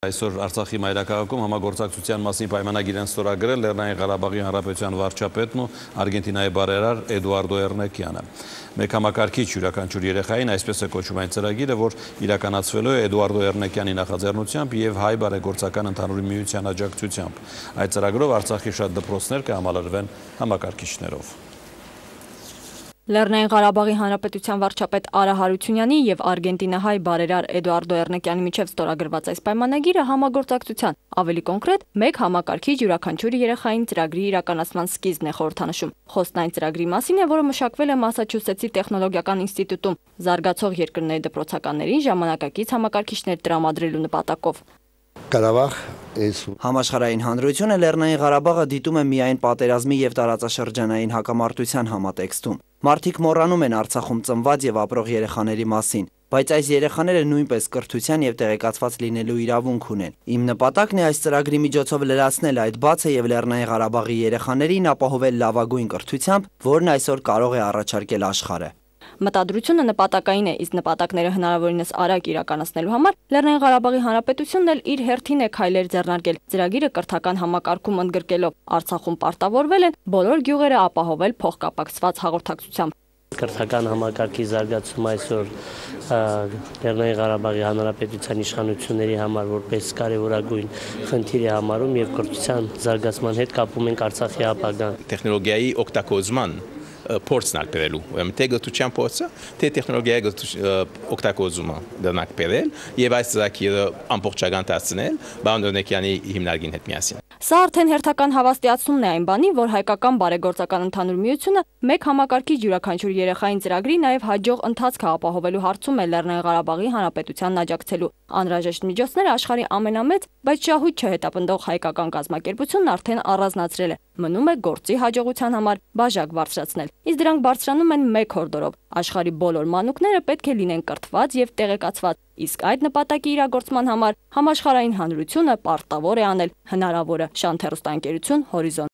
Այսօր Արցախի մայրաքաղաքում համագործակցության մասին պայմանագիր են ստորագրել Լեռնային Ղարաբաղի Հանրապետության վարչապետն ու Արգենտինայի բարերար Էդուարդո Էռնեկյանը։ Մեկ համակարգիչ յուրաքանչյուր երեխային, այսպես է կոչում այն ծրագիրը, որ իրականացվելու է Էդուարդո Էռնեկյանի նախաձեռնությամբ եւ հայ բարեգործական ընդհանուր միության աջակցությամբ։ Այդ ծրագրով Արցախի շատ դպրոցներ կհամալրվեն համակարգիչներով։ Լեռնային Ղարաբաղի Հանրապետության վարչապետ Արա Հարությունյանի եւ արգենտինահայ բարերար Էդուարդո Էռնեկյանի միջև ստորագրված այս պայմանագիրը համագործակցության, ավելի կոնկրետ, մեկ համակարգիչ յուրաքանչյուր երեխային ծրագրի իրականացման սկիզբն է խորհրդանշում։ Խոսքն այն ծրագրի մասին է, որը մշակվել է Մասաչուսեթսի տեխնոլոգիական ինստիտուտում զարգացող երկրների դպրոցականներին ժամանակակից համակարգիչներ տրամադրելու նպատակով։ Համաշխարհային հանրությունը Լեռնային Ղարաբաղը դիտում է միայն պատերազմի եւ տարածաշրջանային հակամարտության համատեքստում։ Մարդիկ մոռանում են Արցախում ծնված եւ ապրող երեխաների մասին, բայց այս երեխաները նույնպես կրթության եւ տեղեկացված լինելու իրավունք ունեն։ Իմ նպատակն է այս ծրագրի միջոցով լրացնել այդ բացը եւ Լեռնային Ղարաբաղի երեխաներին ապահովել լավագույն կրթությամբ, որն այսօր կարող է առաջարկել աշխարհը։ Մտադրությունը նպատակային է, իսկ նպատակները հնարավորինս արագ իրականացնելու համար Լեռնային Ղարաբաղի Հանրապետությունն էլ իր հերթին է քայլեր ձեռնարկել ծրագիրը կրթական համակարգում ընդգրկելով։ Արցախում պարտավորվել են բոլոր գյուղերը ապահովել փոխկապակցված հաղորդակցությամբ։ Կրթական համակարգի զարգացումը այսօր Լեռնային Ղարաբաղի Հանրապետության իշխանությունների համար որպես կարևորագույն խնդիր է համարում եւ կրթության զարգացման հետ կապում ենք Արցախի ապագան։ Տեխնոլոգիայի օգտագործման փորձն արկրելու, թե գտության փորձը, թե տեխնոլոգիայի օգտագործումը դրանք բերել եւ այս ծրագիրը ամբողջական դարձնել Բան Էռնեկյանի հիմնարկին հետ միասին։ Սա արդեն հերթական հավաստիացումն է այն բանի, որ հայկական բարեգործական ընդհանուր միությունը մեկ համակարգիչ յուրաքանչյուր երեխային ծրագրի նաև հաջող ընթացք ապահովելու հարցում է Լեռնային Ղարաբաղի Հանրապետությանն աջակցելու։ Անհրաժեշտ միջոցները աշխարհի ամենամեծ, բայց շահույթ չհետապնդող հայկական կազմակերպությունն արդեն առանձնացրել է։ Մնում է գործի հաջողության համար բաժակ բարձրացնել։ Իսկ դրանք բարձրանում են մեկ հորդորով։ Աշխարհի բոլոր մանուկները պետք է լինեն կրթված եւ տեղեկացված, իսկ այդ նպատակի իրագործման համար համաշխարհային հանրությունը պարտավոր է անել հնարավորը։ Շանթ հեռուստաընկերություն Հորիզոն։